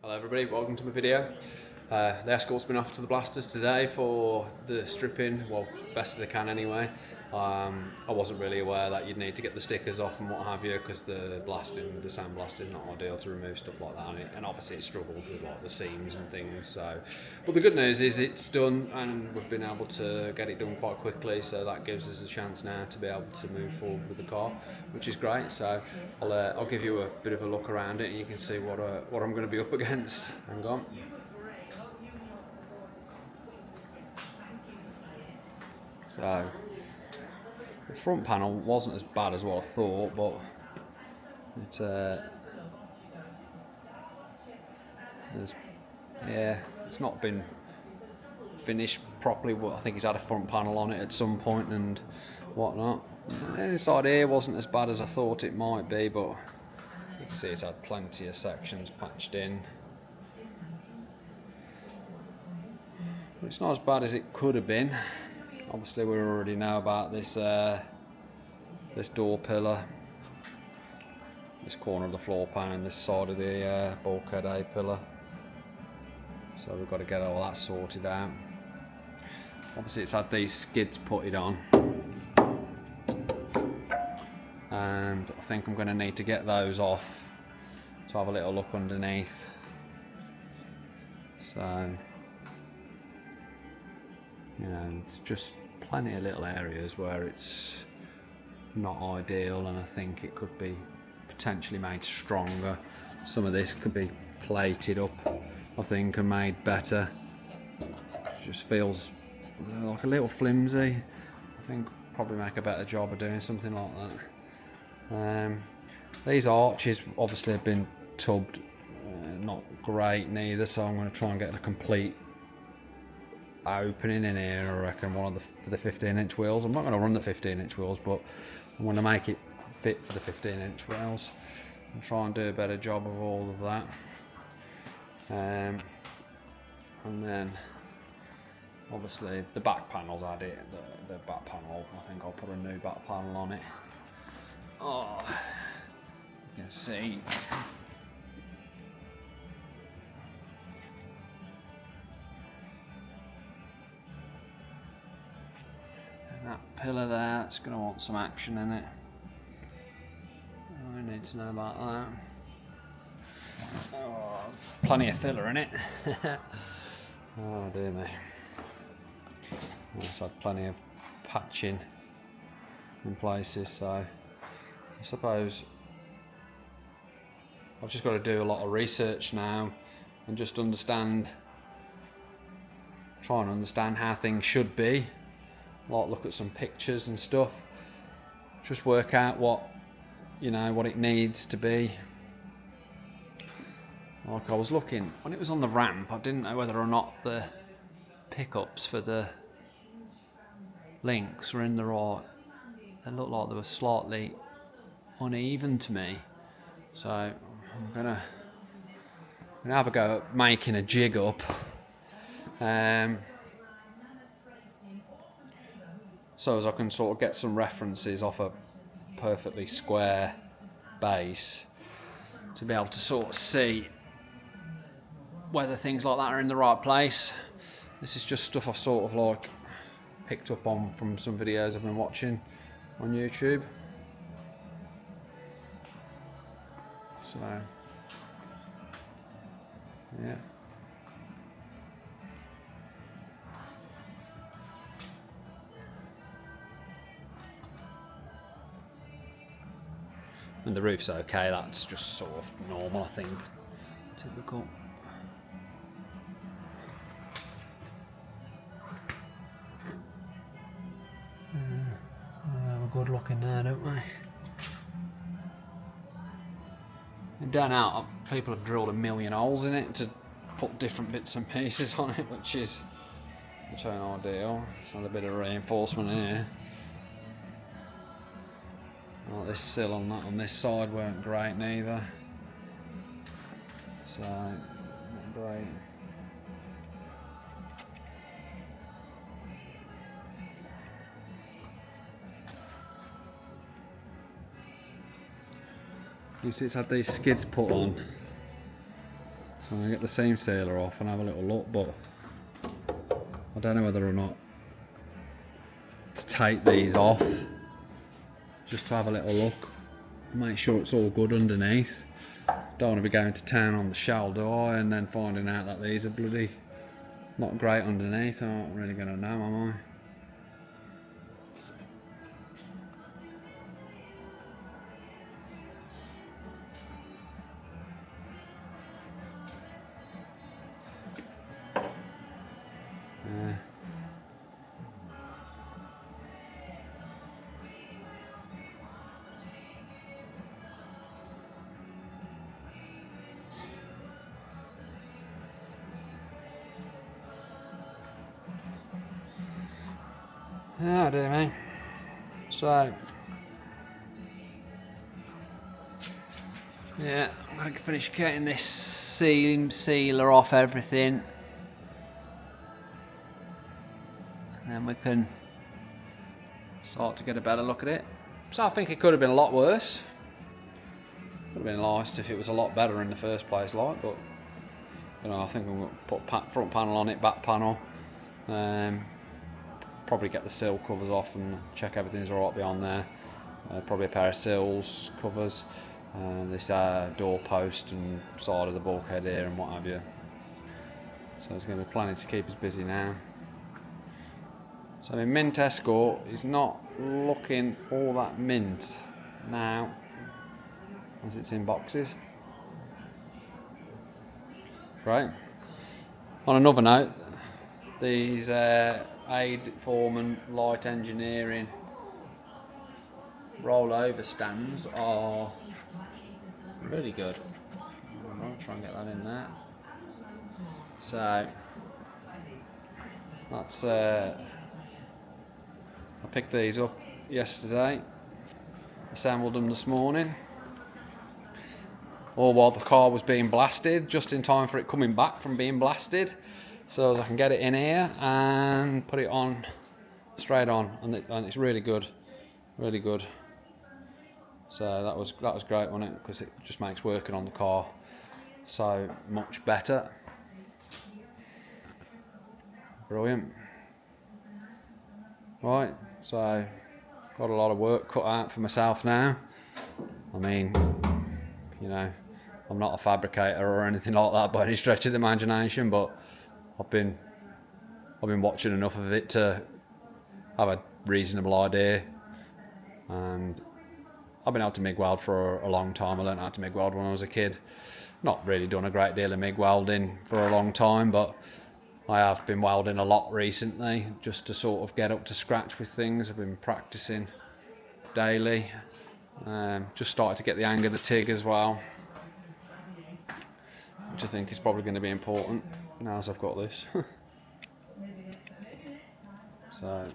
Hello everybody, welcome to my video. The Escort's been off to the blasters today for the stripping, well, best they can anyway. I wasn't really aware that you'd need to get the stickers off and what have you, because the sandblasting is not ideal to remove stuff like that, and obviously it struggles with like the seams and things. So, but the good news is it's done, and we've been able to get it done quite quickly. So that gives us a chance now to be able to move forward with the car, which is great. So I'll give you a bit of a look around it, and you can see what I'm going to be up against. Hang on. So the front panel wasn't as bad as what I thought, but it's not been finished properly. I think he's had a front panel on it at some point and whatnot. The inside here wasn't as bad as I thought it might be, but you can see it's had plenty of sections patched in. It's not as bad as it could have been. Obviously we already know about this this door pillar, this corner of the floor pan, and this side of the bulkhead A pillar. So we've got to get all that sorted out. Obviously it's had these skids putted on, and I think I'm going to need to get those off to have a little look underneath. So, you know, it's just plenty of little areas where it's not ideal, and I think it could be potentially made stronger. Some of this could be plated up, I think, and made better. It just feels like a little flimsy. I think probably make a better job of doing something like that. These arches obviously have been tubbed, not great neither, so I'm going to try and get a complete opening in here. I reckon one of the 15-inch wheels. I'm not going to run the 15-inch wheels, but I'm going to make it fit for the 15-inch wheels and try and do a better job of all of that. And then obviously the back panels, the back panel, I think I'll put a new back panel on it. Oh, you can see that pillar there, it's going to want some action in it. I need to know about that. Oh, plenty of filler in it. Oh dear me. It's had plenty of patching in places, so I suppose I've just got to do a lot of research now and just try and understand how things should be. Like look at some pictures and stuff, just work out what it needs to be. Like I was looking when it was on the ramp, I didn't know whether or not the pickups for the links were in the right. They looked like they were slightly uneven to me, so I'm gonna have a go at making a jig up. So as I can sort of get some references off a perfectly square base to be able to sort of see whether things like that are in the right place. This is just stuff I've sort of like picked up on from some videos I've been watching on YouTube. So, yeah. And the roof's okay, that's just sort of normal, I think. Typical. We're good looking there, don't we? And down out, people have drilled 1 million holes in it to put different bits and pieces on it, which ain't ideal. It's not a bit of reinforcement here. Like this sill on this side weren't great neither, so not great. You see it's had these skids put on, So I'm going to get the seam sealer off and have a little look, but I don't know whether or not to take these off, just to have a little look, make sure it's all good underneath. Don't want to be going to town on the shell, do I, and then finding out that these are bloody not great underneath. I'm not really going to know, am I? Oh dear me. So yeah, I'm going to finish getting this seam sealer off everything, and then we can start to get a better look at it. So I think it could have been a lot worse. Would have been nice if it was a lot better in the first place, like, but you know, I think I'm going to put front panel on it, back panel, probably get the sill covers off and check everything's alright beyond there. Probably a pair of sills covers, this door post and side of the bulkhead here and what have you. So there's going to be plenty to keep us busy now. So the Mk2 Escort is not looking all that mint now, as it's in boxes. Right. On another note, these Aid Foreman Light Engineering rollover stands are really good. I'll try and get that in there. So that's I picked these up yesterday, assembled them this morning, all while the car was being blasted, just in time for it coming back from being blasted, so I can get it in here and put it on straight on, and it's really good, really good. So that was great, wasn't it? Because it just makes working on the car so much better. Brilliant. Right, so got a lot of work cut out for myself now. I mean, you know, I'm not a fabricator or anything like that by any stretch of the imagination, but I've been watching enough of it to have a reasonable idea, and I've been able to MIG weld for a long time. I learned how to MIG weld when I was a kid. Not really done a great deal of MIG welding for a long time, but I have been welding a lot recently just to sort of get up to scratch with things. I've been practicing daily. Just started to get the hang of the TIG as well, which I think is probably going to be important now as I've got this. So,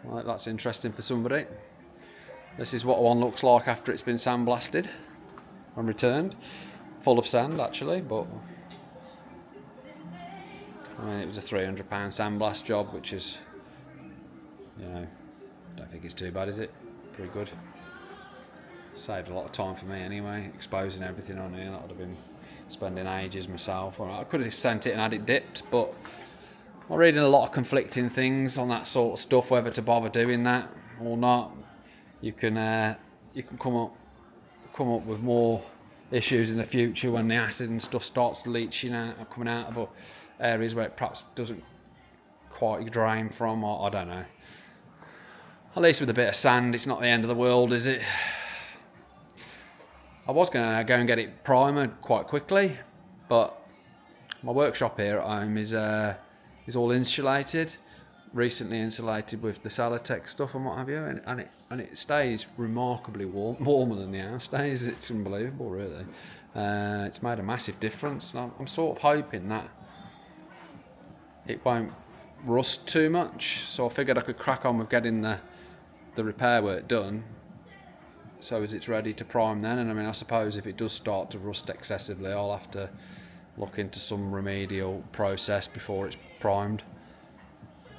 right, that's interesting for somebody. This is what one looks like after it's been sandblasted and returned. Full of sand actually, but I mean, it was a £300 sandblast job, which is, you know, I don't think it's too bad, is it? Pretty good. Saved a lot of time for me anyway, exposing everything on here. That would have been spending ages myself. I could have sent it and had it dipped, but I'm reading a lot of conflicting things on that sort of stuff, whether to bother doing that or not. You can come up with more issues in the future when the acid and stuff starts leaching out or coming out of areas where it perhaps doesn't quite drain from, or I don't know. At least with a bit of sand, it's not the end of the world, is it? I was going to go and get it primered quite quickly, but my workshop here at home is all insulated, recently insulated with the Salatech stuff and what have you, and it stays remarkably warmer than the house stays. It's unbelievable, really. It's made a massive difference. And I'm sort of hoping that it won't rust too much, so I figured I could crack on with getting the repair work done, so as it's ready to prime then. And I mean, I suppose if it does start to rust excessively, I'll have to look into some remedial process before it's primed.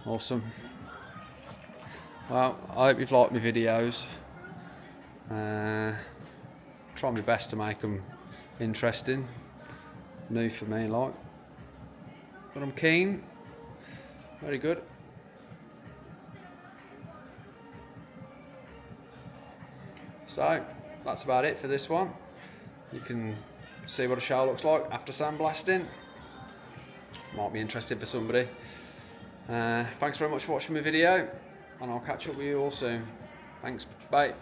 Awesome. Well, I hope you've liked my videos. try my best to make them interesting, new for me, like. But I'm keen. Very good. So that's about it for this one. You can see what a shell looks like after sandblasting. Might be interesting for somebody. Thanks very much for watching my video, and I'll catch up with you all soon. Thanks, bye.